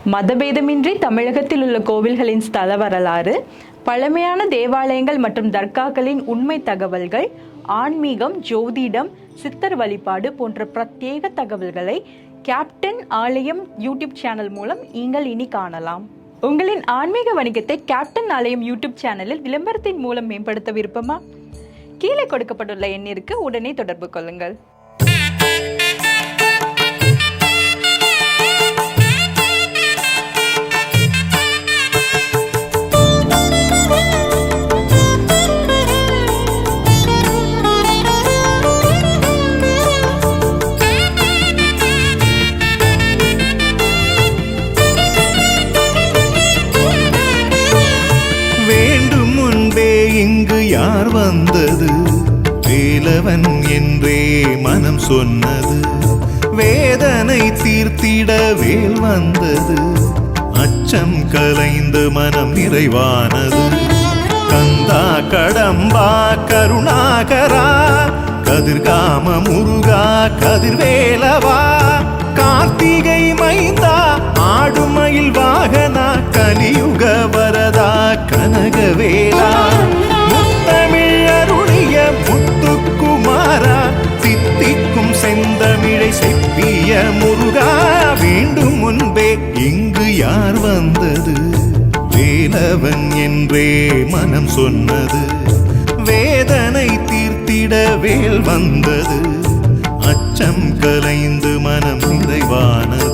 மதபேதமின்றி தமிழகத்தில் உள்ள கோவில்களின் ஸ்தல வரலாறு, பழமையான தேவாலயங்கள் மற்றும் தர்காக்களின் உண்மை தகவல்கள், ஆன்மீகம், ஜோதிடம், சித்தர் வழிபாடு போன்ற பிரத்யேக தகவல்களை கேப்டன் ஆலயம் யூடியூப் சேனல் மூலம் நீங்கள் இனி காணலாம். உங்களின் ஆன்மீக வணிகத்தை கேப்டன் ஆலயம் யூடியூப் சேனலில் விளம்பரத்தின் மூலம் மேம்படுத்த விருப்பமா? கீழே கொடுக்கப்பட்டுள்ள எண்ணிற்கு உடனே தொடர்பு கொள்ளுங்கள். இங்கு யார் வந்தது? வேலவன் என்றே மனம் சொன்னது. வேதனை தீர்த்திட வேல் வந்தது. அச்சம் கலைந்து மனம் நிறைவானது. கந்தா கடம்பா கருணாகரா, கதிர்காம முருகா கதிர்வேலவா, கார்த்திகை மைந்தா ஆடுமயில் வாகனா, கலியுக வரதா கனகவேலா, முத்தமிழருளிய முத்துக்குமாரா, தித்திக்கும் செந்தமிழை செப்பிய முருகா, வேண்டும் முன்பே இங்கு யார் வந்தது? வேலவன் என்றே மனம் சொன்னது. வேதனை தீர்த்திட வேல் வந்தது. அச்சம் கலைந்து மனம் நிறைவானது.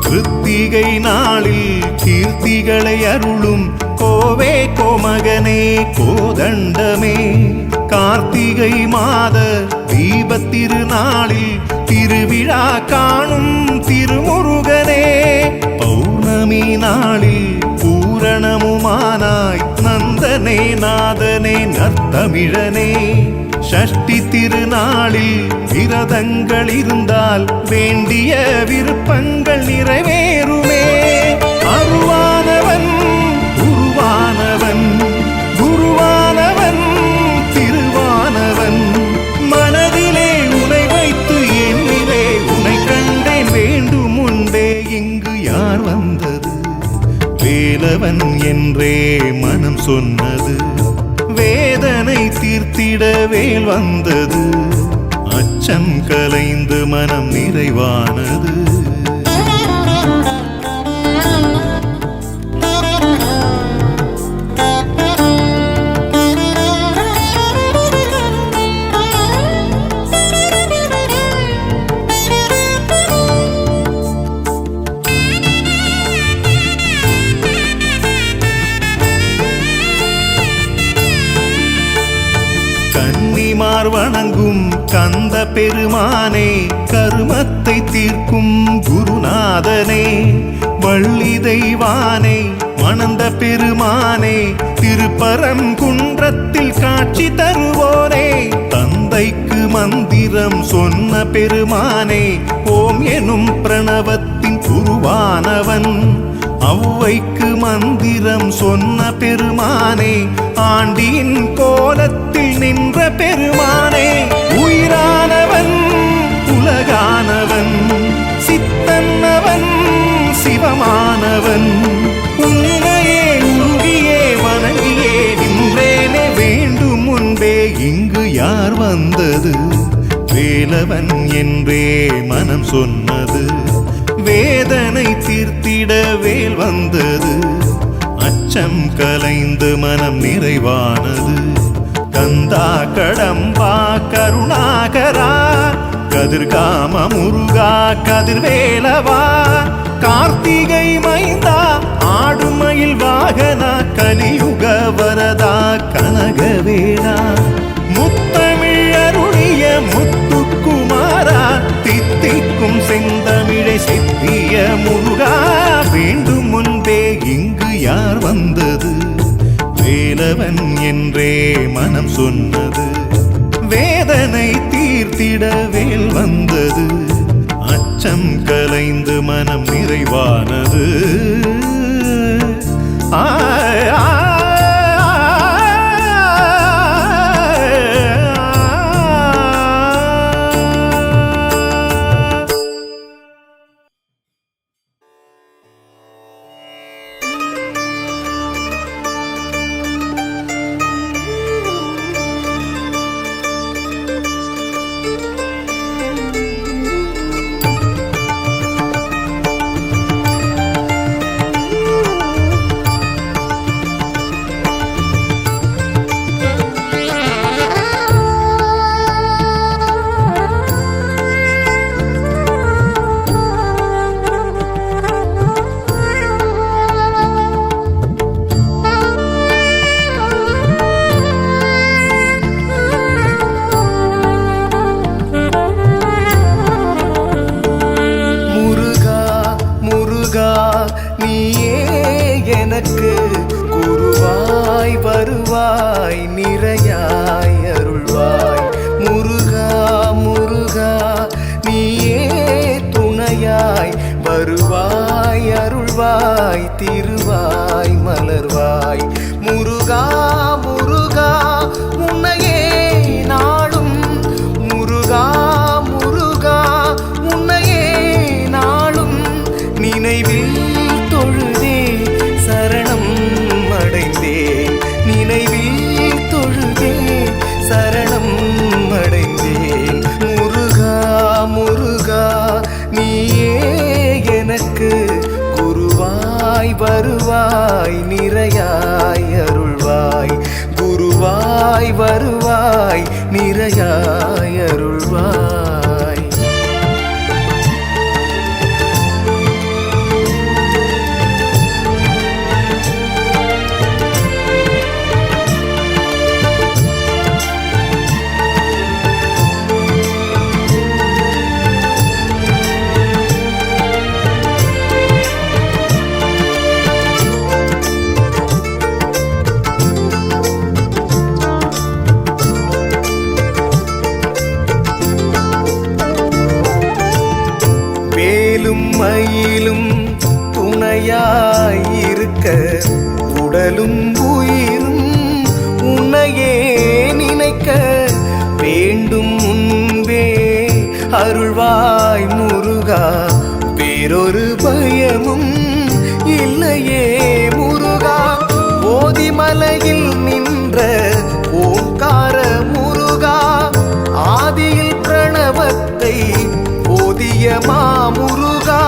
கிருத்திகை நாளில் கீர்த்திகளை அருளும் கோவே கோமகனே கோதண்டமே, கார்த்திகை மாத தீபத்திருநாளில் திருவிழா காணும் திருமுருகனே, பௌர்ணமி நாளில் பூரணமுமானாய் நந்தனே நாதனே நற்தமிழனே, ஷஷ்டி திருநாளில் விரதங்கள் இருந்தால் வேண்டிய விருப்பங்கள் நிறைவேறுமே. அருவானவன் உருவானவன், குருவானவன் திருவானவன், மனதிலே உனை வைத்து என்னிலே உனை கண்டேன், வேண்டும் முன்பே இங்கு யார் வந்தது? வேலவன் என்றே மனம் சொன்னது. வேதனை தீர்த்திட வேல் வந்தது. அச்சம் கலைந்து மனம் நிறைவானது. கன்னிமார் வணங்கும் கந்த பெருமானே, கருமத்தை தீர்க்கும் குருநாதனே, வள்ளி தெய்வானே மணந்த பெருமானே, திருப்பரங்குன்றத்தில் காட்சி தருவோனே, தந்தைக்கு மந்திரம் சொன்ன பெருமானே, ஓம் எனும் பிரணவத்தின் உருவானவன், ஔவைக்கு மந்திரம் சொன்ன பெருமானே, ஆண்டியின் கோலத்தில் நின்ற பெருமானே, உயிரானவன் உலகானவன், சித்தன்னவன் சிவமானவன், உன்னையே உருகியே வணங்கியே நின்றேனே, வேண்டும் முன்பே இங்கு யார் வந்தது? வேலவன் என்றே மனம் சொன்னது. வேதனை தீர்த்திட வேல் வந்தது. அச்சம் கலைந்து மனம் நிறைவானது. கந்தா கடம்பா கருணாகரா, கதிர்காம முருகா கதிர்வேலவா, கார்த்திகை மைந்தா ஆடுமயில் வாகனா, கலியுக வரதா கனகவேலா, முத்தமிழருளிய முத்துக்குமாரா, தித்திக்கும் செந்தமிழை செப்பிய முருகா, வேண்டும் முன்பே இங்கு யார் வந்தது? வேலவன் என்றே மனம் சொன்னது. வேதனை தீர்த்திட வேல் வந்தது. அச்சம் கலைந்து மனம் நிறைவானது. எனக்கு குருவாய் வருவாய் நிறையாய் அருள்வாய். முருகா முருகா நீயே துணையாய் வருவாய் அருள்வாய் திருவாய் மலர்வாய். முருகா முருகா உன்னையே நாளும் முருகா முருகா உன்னையே நாளும் நினைவில் தொழுதே சரணம் அடைந்தேன். நினைவில் தொழுதே சரணம் அடைந்தேன். முருகா முருகா நீயே எனக்கு குருவாய் வருவாய் நிறையாய் அருள்வாய். குருவாய் வருவாய் நிறையாய் அருள்வாய். மயிலும் துணையாயிருக்க உடலும் உயிரும் உன்னையே நினைக்க வேண்டும். முன்பே அருள்வாய் முருகா வேறொரு பயமும் இல்லையே முருகா. ஓதிமலையில் நின்ற ஓங்கார முருகா ஆதியில் பிரணவத்தை ஓதிய மாமுருகா.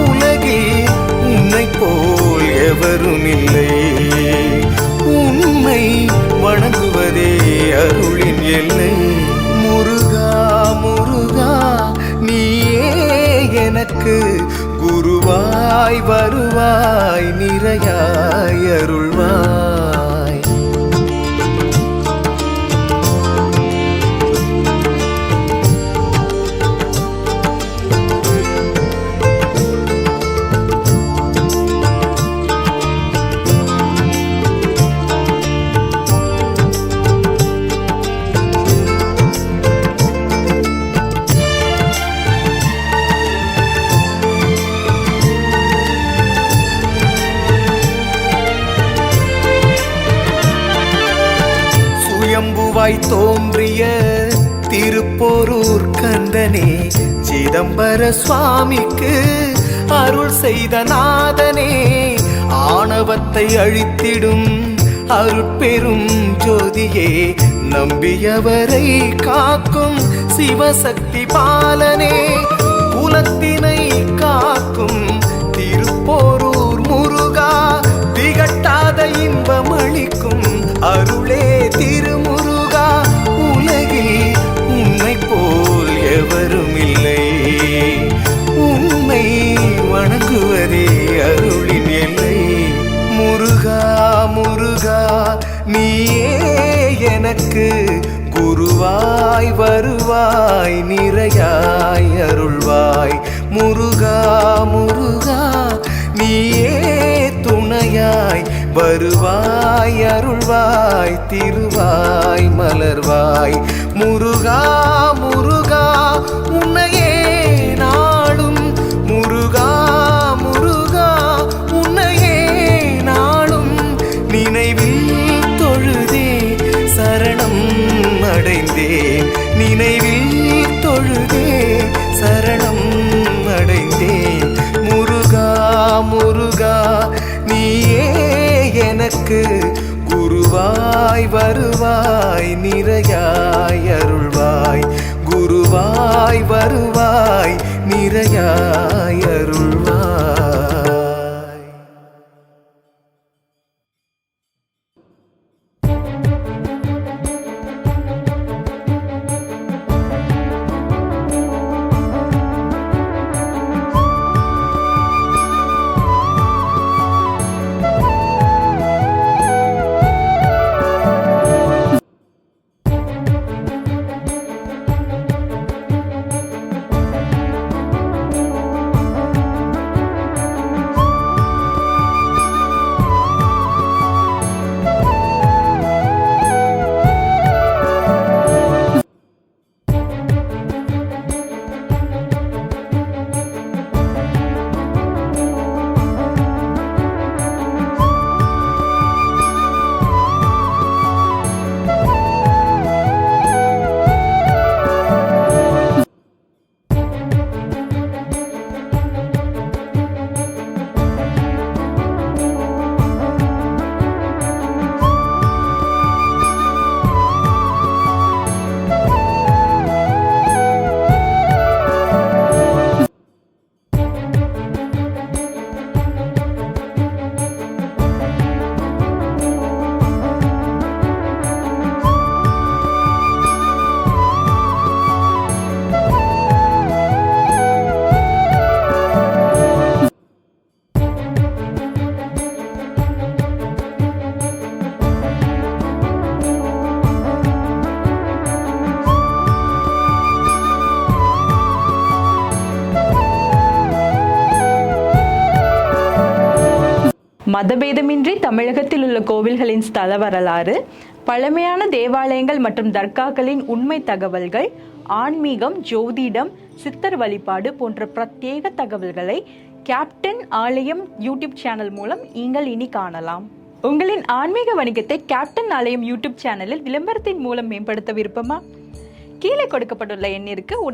உலகில் உன்னை போல் எவரும் இல்லை. உன்னை வணங்குவதே அருளின் எல்லை. முருகா முருகா நீயே எனக்கு குருவாய் வருவாய் நிறையாய் அருள்வாய். சுயம்புவாய் தோன்றிய திருப்போரூர் கந்தனே சிதம்பர சுவாமிக்கு அருள் செய்த நாதனே. ஆணவத்தை அழித்திடும் அருட்பெரும் ஜோதியே நம்பியவரை காக்கும் சிவசக்தி பாலனே. குலத்தினை காக்கும் திருப்போரூர் முருகா திகட்டாத இன்பம் அளிக்கும் அருளே திருமுருகா. உலகில் உன்னை போல் எவரும் இல்லை. உன்னை வணங்குவதே அருளின் எல்லை. முருகா முருகா நீயே எனக்கு குருவாய் வருவாய் நிறையாய் அருள்வாய். முருகா முருகா நீயே துணையாய் வருவாய் அருள்வாய் திருவாய் மலர்வாய் முருகா முருகா உன்னையே நாளும் முருகா முருகா உன்னையே நாளும் நினைவில் தொழுதே சரணம் அடைந்தேன் நினைவில் தொழுதே சரணம் அடைந்தேன் முருகா முருகா நீயே எனக்கு குருவாய் வருவாய் நிறையாய் அருள்வாய் குருவாய் வருவாய் நிறையாய் அருள்வாய். மதபேதமின்றி தமிழகத்தில் உள்ள கோவில்களின் ஸ்தல வரலாறு, பழமையான தேவாலயங்கள் மற்றும் தர்காக்களின் உண்மை தகவல்கள், ஆன்மீகம், ஜோதிடம், சித்தர் வழிபாடு போன்ற பிரத்யேக தகவல்களை கேப்டன் ஆலயம் யூடியூப் சேனல் மூலம் நீங்கள் இனி காணலாம். உங்களின் ஆன்மீக வணிகத்தை கேப்டன் ஆலயம் யூடியூப் சேனலில் விளம்பரத்தின் மூலம் மேம்படுத்த விருப்பமா? கீழே கொடுக்கப்பட்டுள்ள எண்ணிற்கு உடனே